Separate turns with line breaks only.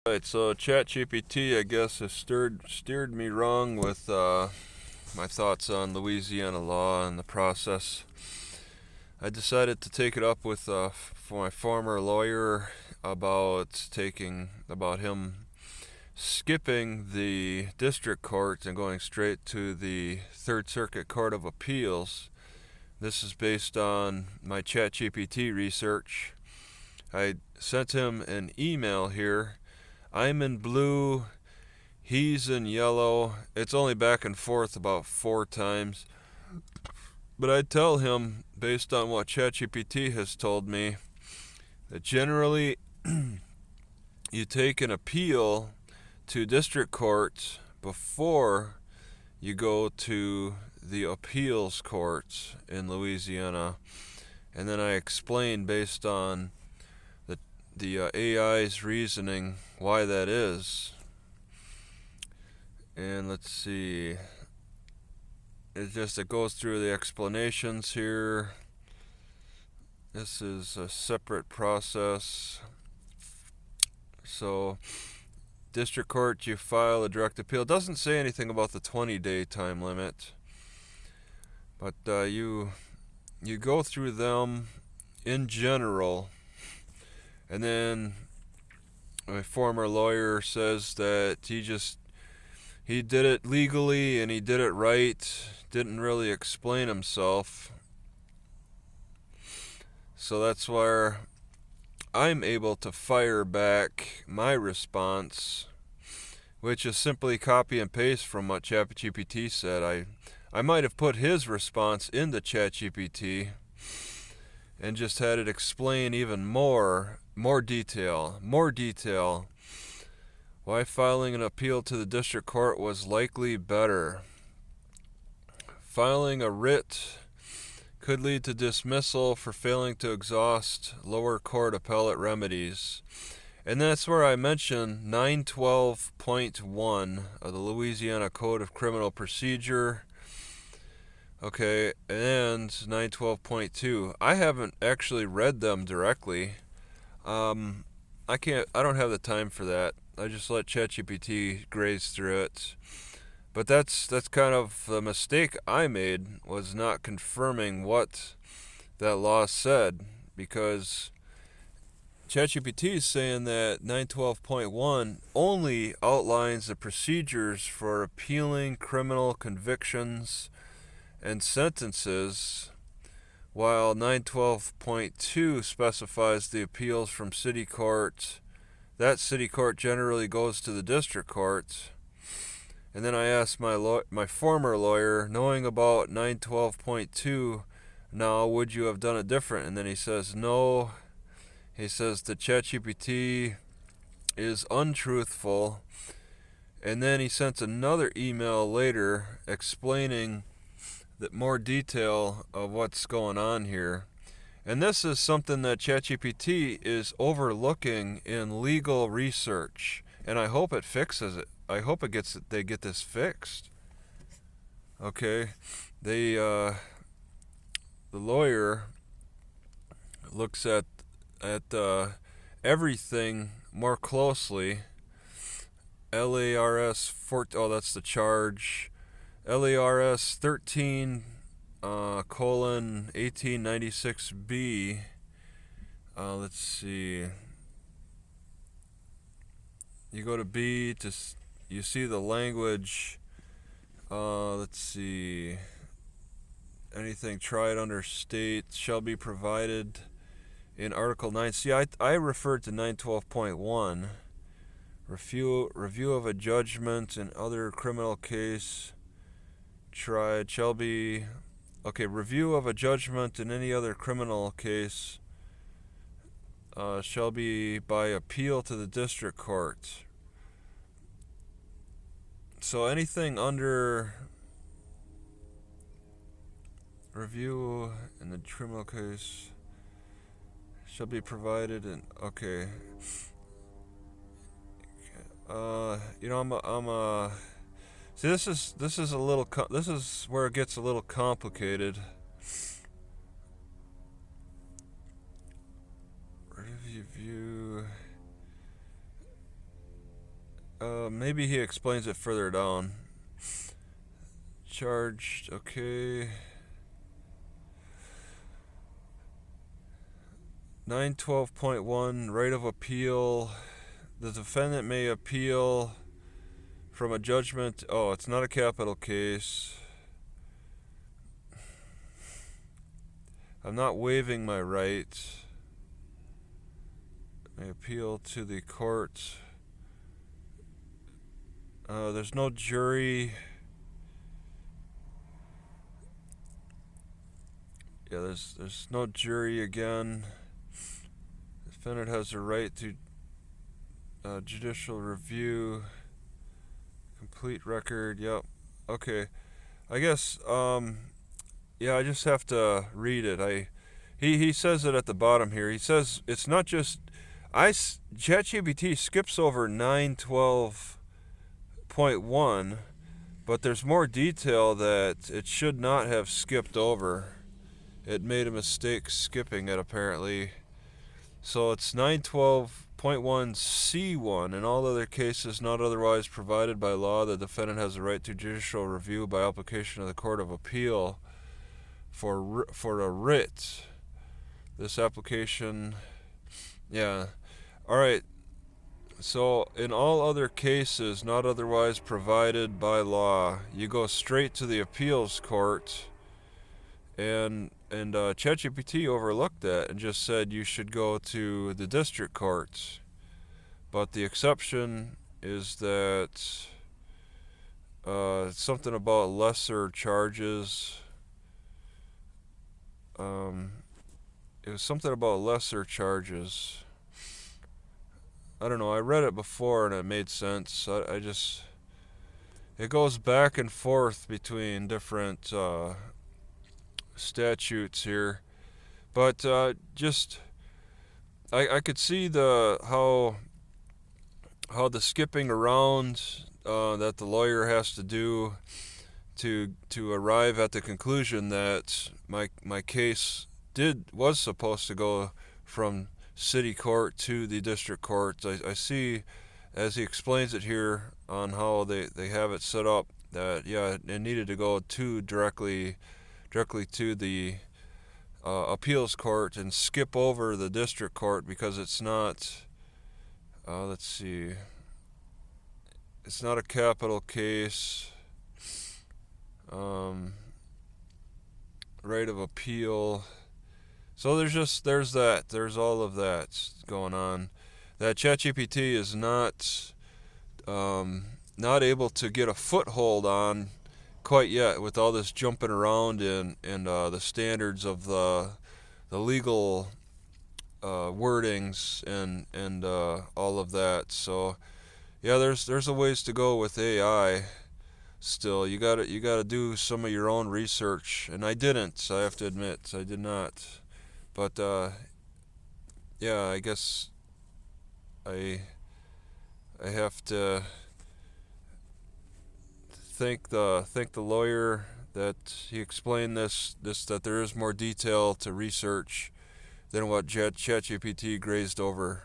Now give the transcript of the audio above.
Alright, so Chatgpt, I guess, has steered me wrong with my thoughts on Louisiana law and the process. I decided to take it up with for my former lawyer about him skipping the district court and going straight to the Third Circuit Court of Appeals. This is based on my Chatgpt research. I sent him an email here. I'm in blue, he's in yellow. It's only back and forth about 4 times. But I tell him, based on what Chatgpt has told me, that generally you take an appeal to district court before you go to the appeals court in Louisiana. And then I explain based on the AI's reasoning why that is. And let's see, it goes through the explanations here. This is a separate process. So district court, you file a direct appeal. It doesn't say anything about the 20-day time limit, but you go through them in general. And then my former lawyer says that he did it legally and he did it right, didn't really explain himself. So that's where I'm able to fire back my response, which is simply copy and paste from what Chatgpt said. I might have put his response into Chatgpt and just had it explain even more detail why filing an appeal to the district court was likely better. Filing a writ could lead to dismissal for failing to exhaust lower court appellate remedies. And that's where I mentioned 912.1 of the Louisiana Code of Criminal Procedure. Okay, and 912.2. I haven't actually read them directly. I don't have the time for that. I just let Chatgpt graze through it. But that's kind of the mistake I made, was not confirming what that law said, because Chatgpt is saying that 912.1 only outlines the procedures for appealing criminal convictions and sentences, while 912.2 specifies the appeals from city court. That city court generally goes to the district court. And then I asked my former lawyer, knowing about 912.2, now would you have done it different? And then he says no. He says the Chatgpt is untruthful. And then he sent another email later explaining that more detail of what's going on here. And this is something that Chatgpt is overlooking in legal research, and I hope it fixes it. I hope they get this fixed. Okay, the lawyer looks at everything more closely. LARS 14. Oh, that's the charge. LARS 13 colon 1896B. Let's see. You go to B to you see the language. Let's see. Anything tried under state shall be provided in Article 9. See, I referred to 912.1. Review of a judgment in other criminal case tried shall be, okay, review of a judgment in any other criminal case shall be by appeal to the district court. So anything under review in the criminal case shall be provided in, okay. See, this is where it gets a little complicated. Review Maybe he explains it further down. Charged, okay. 912.1, right of appeal. The defendant may appeal from a judgment. Oh, it's not a capital case. I'm not waiving my right. May appeal to the court. There's no jury. Yeah, there's no jury again. The defendant has a right to judicial review. Complete record. Yep. Okay. I guess. Yeah, I just have to read it. He says it at the bottom here. He says it's not just. Chatgpt skips over 912.1, but there's more detail that it should not have skipped over. It made a mistake skipping it, apparently. So it's 912.1C1. In all other cases not otherwise provided by law, the defendant has a right to judicial review by application of the Court of Appeal for a writ. This application, yeah. All right. So in all other cases not otherwise provided by law, you go straight to the appeals court. And ChatGPT overlooked that and just said you should go to the district courts. But the exception is that something about lesser charges. It was something about lesser charges. I don't know. I read it before and it made sense. I just. It goes back and forth between different statutes here, but just I could see how the skipping around that the lawyer has to do to arrive at the conclusion that my case was supposed to go from city court to the district court. I see, as he explains it here on how they have it set up, that yeah, it needed to go directly to the appeals court and skip over the district court because it's not. Let's see. It's not a capital case. Right of appeal. So there's all of that going on. That ChatGPT is not able to get a foothold on quite yet with all this jumping around and the standards of the legal wordings and all of that. So yeah, there's a ways to go with AI. Still, you gotta do some of your own research, and I didn't. I have to admit, I did not. But yeah, I guess I have to thank the lawyer that he explained this that there is more detail to research than what ChatGPT grazed over.